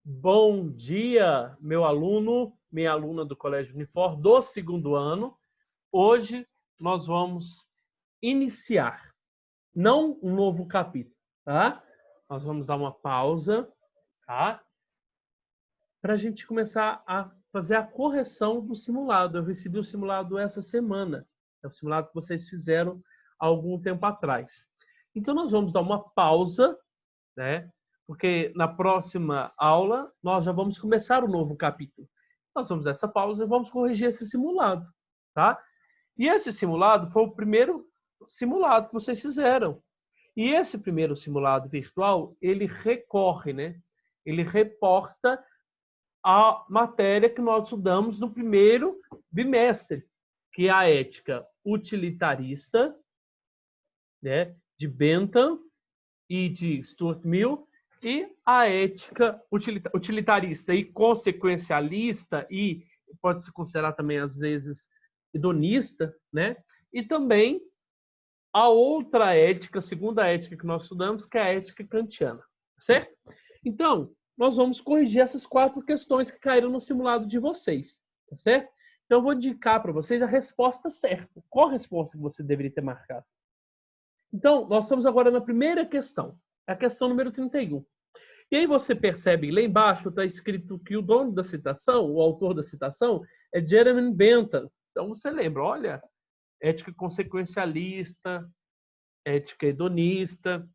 Bom dia, meu aluno, minha aluna do Colégio Unifor do segundo ano. Hoje nós vamos iniciar, não um novo capítulo, tá? Nós vamos dar uma pausa, tá? Para a gente começar a fazer a correção do simulado. Eu recebi o simulado essa semana. É o simulado que vocês fizeram há algum tempo atrás. Então nós vamos dar uma pausa, né? Porque na próxima aula nós já vamos começar o novo capítulo. Nós vamos dar essa pausa e vamos corrigir esse simulado, tá? E esse simulado foi o primeiro simulado que vocês fizeram. E esse primeiro simulado virtual, ele recorre, né? Ele reporta a matéria que nós estudamos no primeiro bimestre, que é a ética utilitarista, né, de Bentham e de Stuart Mill, e a ética utilitarista e consequencialista, e pode-se considerar também, às vezes, hedonista, né? E também a outra ética, a segunda ética que nós estudamos, que é a ética kantiana, certo? Então, nós vamos corrigir essas 4 questões que caíram no simulado de vocês, tá certo? Então, eu vou indicar para vocês a resposta certa. Qual a resposta que você deveria ter marcado? Então, nós estamos agora na primeira questão, a questão número 31. E aí você percebe, lá embaixo está escrito que o dono da citação, o autor da citação, é Jeremy Bentham. Então você lembra, olha, ética consequencialista, ética hedonista,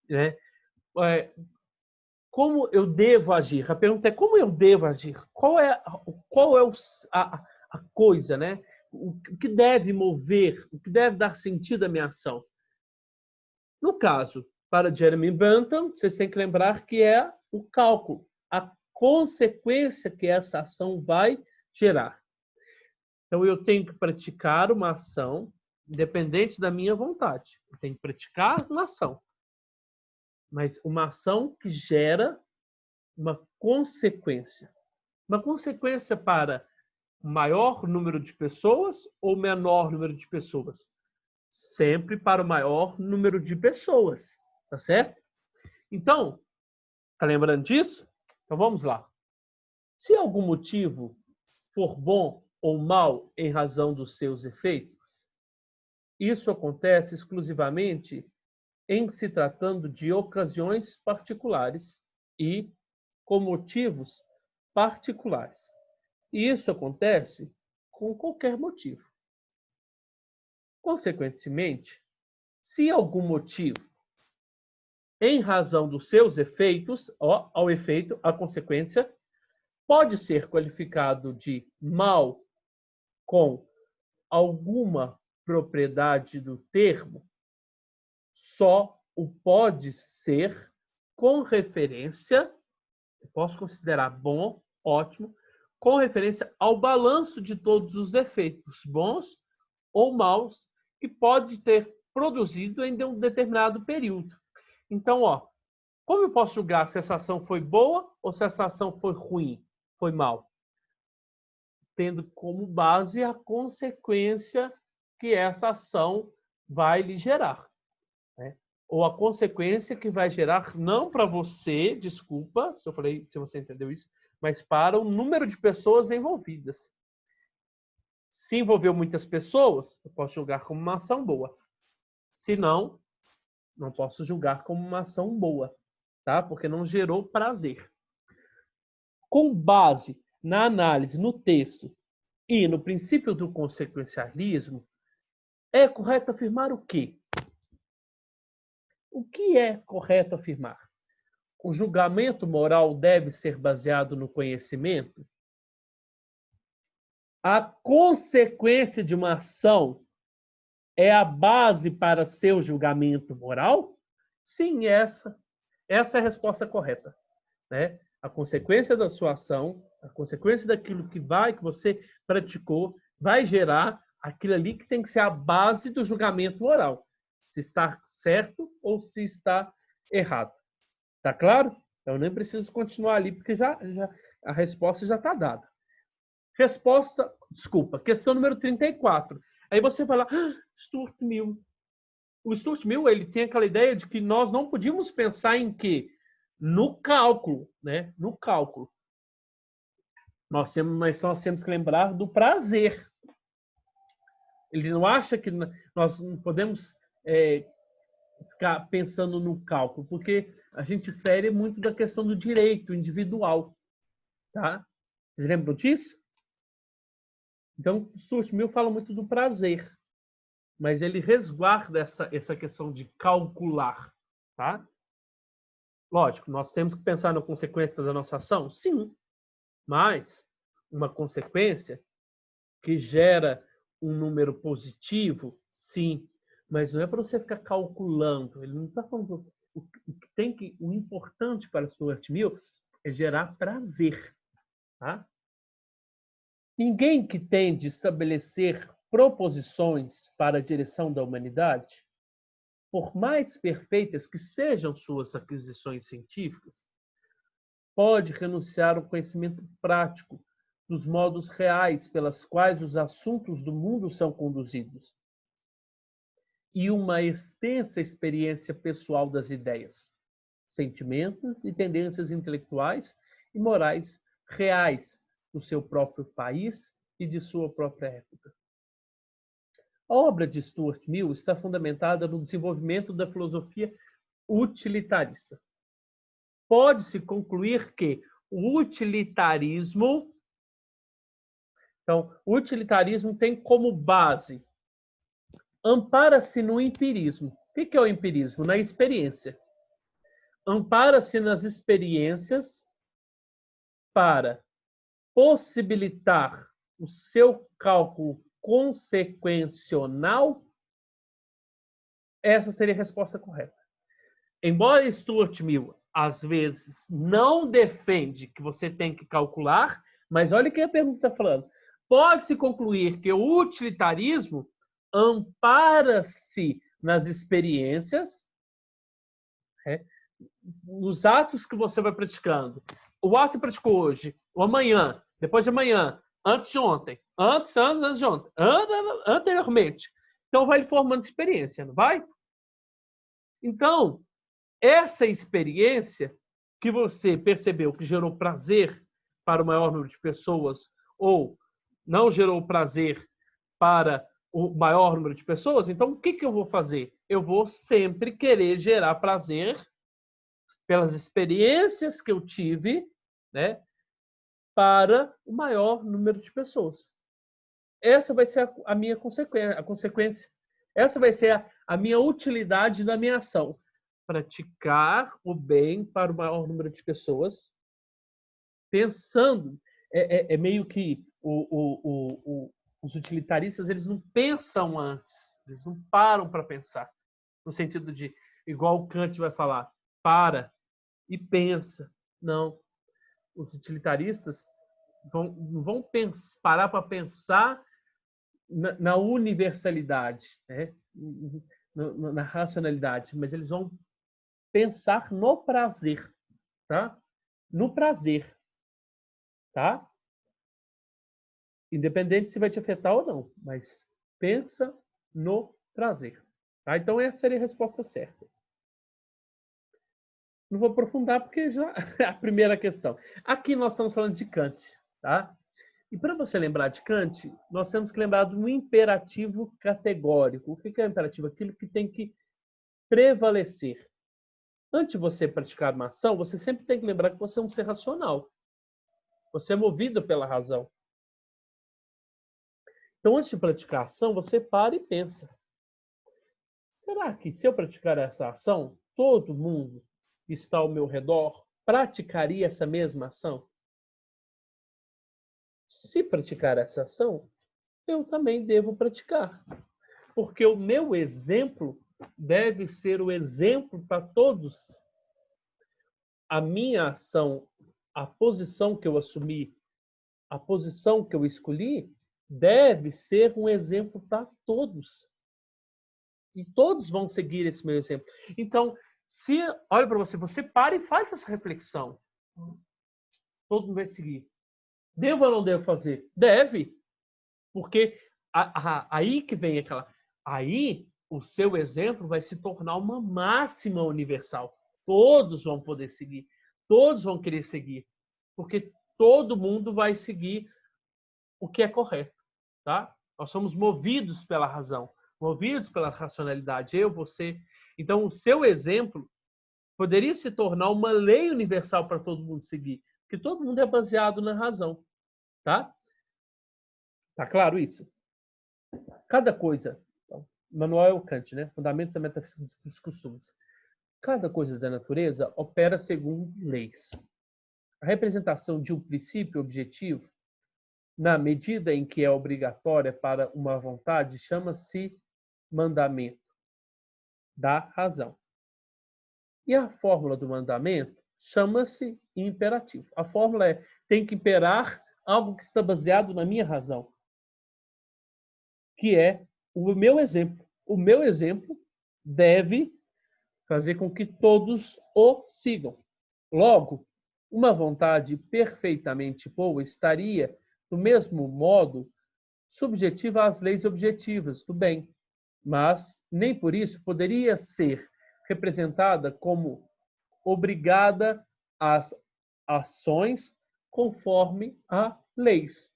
né? Como eu devo agir? A pergunta é como eu devo agir? Qual é a coisa, né? O que deve mover, o que deve dar sentido à minha ação? No caso, para Jeremy Bentham, vocês têm que lembrar que é o cálculo, a consequência que essa ação vai gerar. Então, eu tenho que praticar uma ação independente da minha vontade. Eu tenho que praticar uma ação. Mas uma ação que gera uma consequência. Uma consequência para o maior número de pessoas ou menor número de pessoas? Sempre para o maior número de pessoas. Tá certo? Então, tá lembrando disso? Então vamos lá. Se algum motivo for bom ou mal em razão dos seus efeitos, isso acontece exclusivamente em se tratando de ocasiões particulares e com motivos particulares. E isso acontece com qualquer motivo. Consequentemente, se algum motivo em razão dos seus efeitos, ao efeito, a consequência, pode ser qualificado de mal com alguma propriedade do termo, só o pode ser com referência, eu posso considerar bom, ótimo, com referência ao balanço de todos os efeitos, bons ou maus, que pode ter produzido em um determinado período. Então, como eu posso julgar se essa ação foi boa ou se essa ação foi ruim, foi mal? Tendo como base a consequência que essa ação vai lhe gerar. Né? Ou a consequência que vai gerar, não para você, desculpa se eu falei, se você entendeu isso, mas para o número de pessoas envolvidas. Se envolveu muitas pessoas, eu posso julgar como uma ação boa. Se não, não posso julgar como uma ação boa, tá? Porque não gerou prazer. Com base na análise, no texto e no princípio do consequencialismo, é correto afirmar o quê? O que é correto afirmar? O julgamento moral deve ser baseado no conhecimento? A consequência de uma ação é a base para seu julgamento moral? Sim, essa é a resposta correta. Né? A consequência da sua ação, a consequência daquilo que você praticou, vai gerar aquilo ali que tem que ser a base do julgamento moral. Se está certo ou se está errado. Tá claro? Eu nem preciso continuar ali, porque a resposta já está dada. Questão número 34. Aí você vai lá, Stuart Mill. O Stuart Mill, ele tem aquela ideia de que nós não podíamos pensar em que no cálculo, né? No cálculo. Mas nós temos que lembrar do prazer. Ele não acha que nós não podemos ficar pensando no cálculo, porque a gente fere muito da questão do direito individual. Tá? Vocês lembram disso? Então, Stuart Mill fala muito do prazer, mas ele resguarda essa questão de calcular. Tá? Lógico, nós temos que pensar na consequência da nossa ação? Sim, mas uma consequência que gera um número positivo, sim, mas não é para você ficar calculando. Ele não está falando. O importante para Stuart Mill é gerar prazer. Tá? Ninguém que tende a estabelecer proposições para a direção da humanidade, por mais perfeitas que sejam suas aquisições científicas, pode renunciar ao conhecimento prático dos modos reais pelas quais os assuntos do mundo são conduzidos e uma extensa experiência pessoal das ideias, sentimentos e tendências intelectuais e morais reais do seu próprio país e de sua própria época. A obra de Stuart Mill está fundamentada no desenvolvimento da filosofia utilitarista. Pode-se concluir que o utilitarismo... Então, o utilitarismo tem como base, ampara-se no empirismo. O que é o empirismo? Na experiência. Ampara-se nas experiências para possibilitar o seu cálculo consequencional. Essa seria a resposta correta. Embora Stuart Mill, às vezes, não defende que você tem que calcular, mas olha o que a pergunta está falando. Pode-se concluir que o utilitarismo ampara-se nas experiências, nos atos que você vai praticando. O ato que você praticou hoje, ou amanhã, depois de amanhã, antes de ontem, antes de ontem, anteriormente. Então, vai formando experiência, não vai? Então, essa experiência que você percebeu que gerou prazer para o maior número de pessoas ou não gerou prazer para o maior número de pessoas, então o que eu vou fazer? Eu vou sempre querer gerar prazer pelas experiências que eu tive, né, para o maior número de pessoas. Essa vai ser a minha consequência. Essa vai ser a minha utilidade da minha ação. Praticar o bem para o maior número de pessoas, pensando, é meio que os utilitaristas, eles não pensam antes, eles não param para pensar, no sentido de, igual o Kant vai falar, para e pensa. Não, os utilitaristas não vão parar para pensar na universalidade, né? Na racionalidade, mas eles vão pensar no prazer, tá? No prazer, tá? Independente se vai te afetar ou não, mas pensa no prazer, tá? Então essa seria a resposta certa. Não vou aprofundar porque já é a primeira questão. Aqui nós estamos falando de Kant, tá? E para você lembrar de Kant, nós temos que lembrar do imperativo categórico. O que é o imperativo? Aquilo que tem que prevalecer. Antes de você praticar uma ação, você sempre tem que lembrar que você é um ser racional. Você é movido pela razão. Então, antes de praticar a ação, você para e pensa. Será que se eu praticar essa ação, todo mundo que está ao meu redor praticaria essa mesma ação? Se praticar essa ação, eu também devo praticar. Porque o meu exemplo deve ser o exemplo para todos. A minha ação, a posição que eu assumi, a posição que eu escolhi, deve ser um exemplo para todos. E todos vão seguir esse meu exemplo. Então, olha para você para e faz essa reflexão. Todo mundo vai seguir. Devo ou não devo fazer? Deve. Porque aí que vem aquela... Aí o seu exemplo vai se tornar uma máxima universal. Todos vão poder seguir. todos vão querer seguir, porque todo mundo vai seguir o que é correto, tá? Nós somos movidos pela razão, movidos pela racionalidade, eu, você. Então, o seu exemplo poderia se tornar uma lei universal para todo mundo seguir, porque todo mundo é baseado na razão, tá? Tá claro isso? Cada coisa, então, Immanuel Kant, né? Fundamentos da Metafísica dos Costumes. Cada coisa da natureza opera segundo leis. A representação de um princípio objetivo, na medida em que é obrigatória para uma vontade, chama-se mandamento da razão. E a fórmula do mandamento chama-se imperativo. A fórmula é: tem que imperar algo que está baseado na minha razão, que é o meu exemplo. O meu exemplo deve fazer com que todos o sigam. Logo, uma vontade perfeitamente boa estaria, do mesmo modo, subjetiva às leis objetivas do bem, mas nem por isso poderia ser representada como obrigada às ações conforme a leis,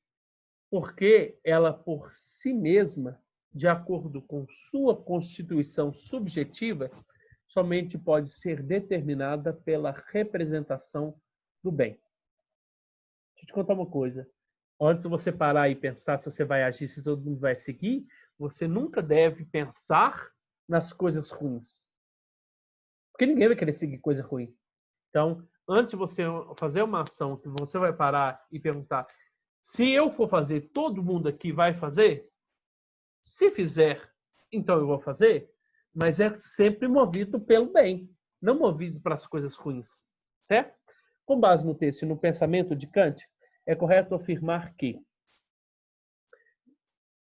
porque ela por si mesma, de acordo com sua constituição subjetiva, somente pode ser determinada pela representação do bem. Deixa eu te contar uma coisa. Antes de você parar e pensar se você vai agir, se todo mundo vai seguir, você nunca deve pensar nas coisas ruins. Porque ninguém vai querer seguir coisa ruim. Então, antes de você fazer uma ação que você vai parar e perguntar: se eu for fazer, todo mundo aqui vai fazer? Se fizer, então eu vou fazer, mas é sempre movido pelo bem, não movido para as coisas ruins, certo? Com base no texto e no pensamento de Kant, é correto afirmar que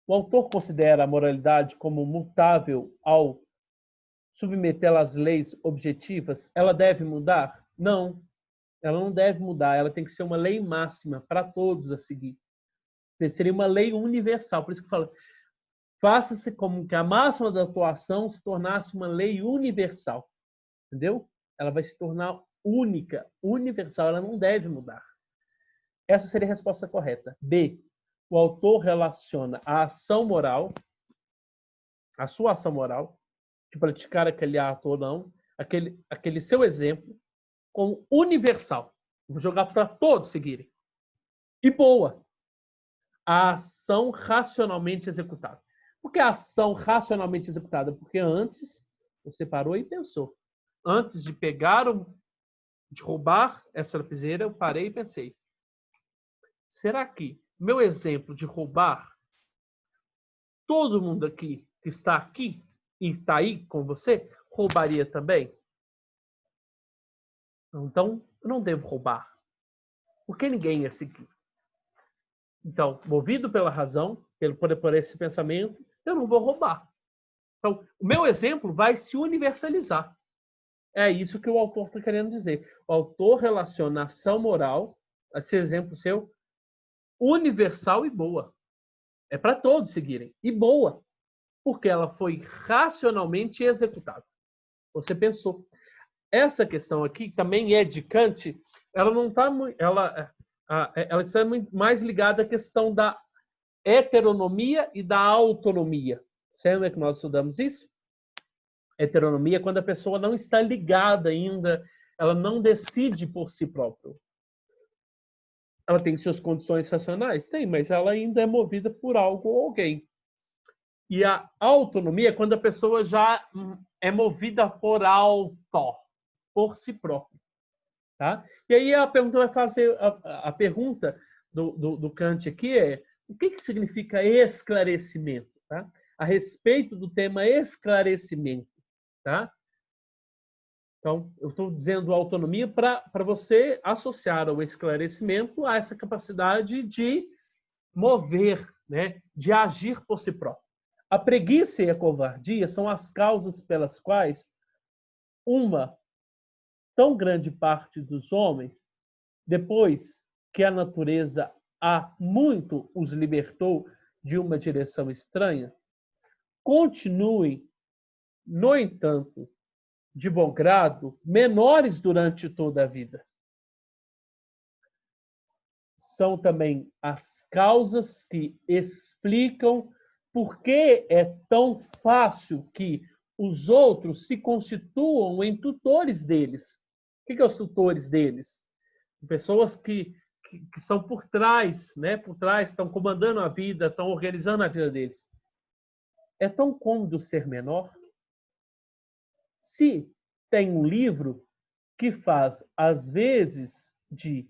o autor considera a moralidade como mutável ao submetê-la às leis objetivas. Ela deve mudar? Não, ela não deve mudar. Ela tem que ser uma lei máxima para todos a seguir. Seria uma lei universal. Por isso que fala, faça-se como que a máxima da atuação se tornasse uma lei universal. Entendeu? Ela vai se tornar única, universal. Ela não deve mudar. Essa seria a resposta correta. B. O autor relaciona a ação moral, a sua ação moral, de praticar aquele ato ou não, aquele seu exemplo, como universal. Vou jogar para todos seguirem. E boa. A ação racionalmente executada. Por que a ação racionalmente executada? Porque antes você parou e pensou. Antes de de roubar essa lapiseira, eu parei e pensei: será que meu exemplo de roubar, todo mundo aqui que está aqui e está aí com você, roubaria também? Então, eu não devo roubar. Porque ninguém ia seguir. Então, movido pela razão, por esse pensamento, eu não vou roubar. Então, o meu exemplo vai se universalizar. É isso que o autor está querendo dizer. O autor relaciona a ação moral, esse exemplo seu, universal e boa. É para todos seguirem. E boa, porque ela foi racionalmente executada. Você pensou. Essa questão aqui também é de Kant, ela não está ela está mais ligada à questão da heteronomia e da autonomia. Lembra que nós estudamos isso? Heteronomia é quando a pessoa não está ligada ainda, ela não decide por si própria. Ela tem suas condições racionais? Tem, mas ela ainda é movida por algo ou alguém. E a autonomia é quando a pessoa já é movida por por si própria. Tá? E aí a pergunta vai fazer a pergunta do Kant aqui é: o que significa esclarecimento? Tá? A respeito do tema esclarecimento. Tá? Então, eu estou dizendo autonomia para você associar o esclarecimento a essa capacidade de mover, né? De agir por si próprio. A preguiça e a covardia são as causas pelas quais uma tão grande parte dos homens, depois que a natureza há muito os libertou de uma direção estranha, continuem, no entanto, de bom grado, menores durante toda a vida. são também as causas que explicam por que é tão fácil que os outros se constituam em tutores deles. O que são os tutores deles? Pessoas que são por trás, né? Por trás, estão comandando a vida, estão organizando a vida deles. É tão cômodo ser menor? Se tem um livro que faz, às vezes, de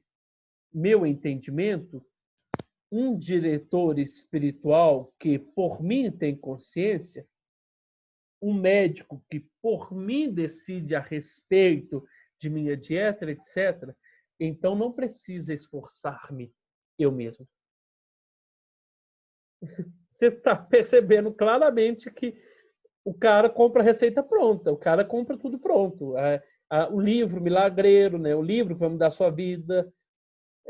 meu entendimento, um diretor espiritual que, por mim, tem consciência, um médico que, por mim, decide a respeito de minha dieta, etc., então não precisa esforçar-me eu mesmo. Você está percebendo claramente que o cara compra a receita pronta, o cara compra tudo pronto. O livro milagreiro, né? O livro que vai mudar a sua vida.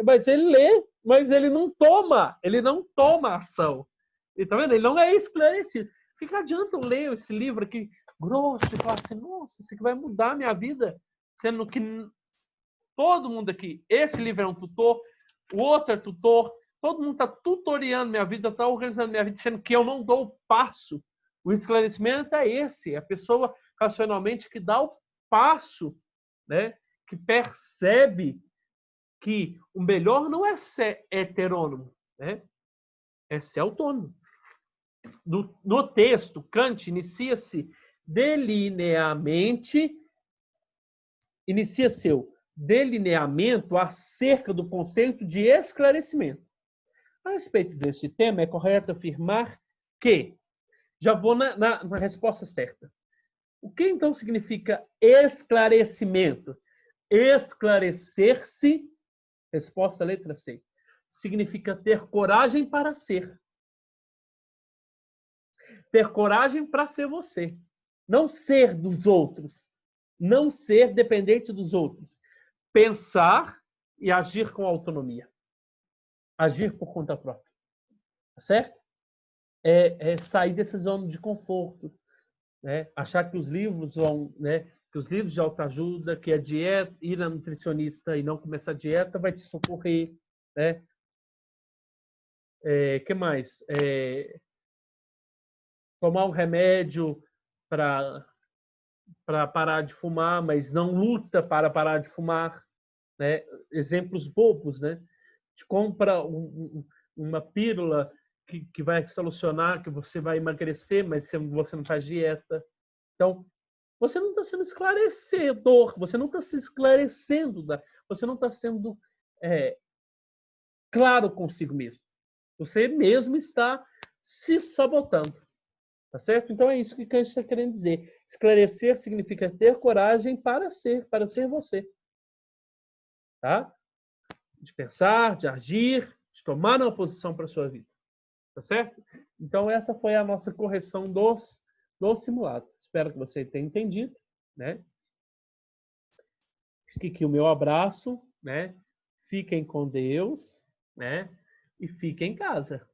Mas ele lê, mas ele não toma ação. E tá vendo? Ele não é esclarecido. O que adianta eu ler esse livro aqui grosso e falar assim, nossa, isso aqui vai mudar a minha vida, sendo que todo mundo aqui, esse livro é um tutor, o outro é tutor, todo mundo está tutoriando minha vida, está organizando minha vida, sendo que eu não dou o passo. O esclarecimento é esse, a pessoa racionalmente que dá o passo, né? Que percebe que o melhor não é ser heterônomo, né? É ser autônomo. No texto, Kant inicia-se inicia seu delineamento acerca do conceito de esclarecimento. A respeito desse tema, é correto afirmar que, já vou na resposta certa. O que então significa esclarecimento? Esclarecer-se, resposta letra C, significa ter coragem para ser. Ter coragem para ser você. Não ser dos outros. Não ser dependente dos outros. Pensar e agir com autonomia. Agir por conta própria. Tá certo? É sair dessa zona de conforto. Né? Achar que os livros vão, né? Que os livros de autoajuda, que a dieta, ir na nutricionista e não começar a dieta vai te socorrer, né? Que mais? Tomar um remédio para parar de fumar, mas não luta para parar de fumar, né? Exemplos bobos, né? Te compra uma pílula que vai solucionar, que você vai emagrecer, mas você não faz dieta. Então, você não está sendo esclarecedor, você não está se esclarecendo, você não está sendo claro consigo mesmo. Você mesmo está se sabotando. Tá certo? Então é isso que Kant está querendo dizer. Esclarecer significa ter coragem para ser você. Tá? De pensar, de agir, de tomar uma posição para a sua vida. Tá certo? Então essa foi a nossa correção do simulado. Espero que você tenha entendido, né? Fique aqui o meu abraço, né? Fiquem com Deus, né? E fiquem em casa.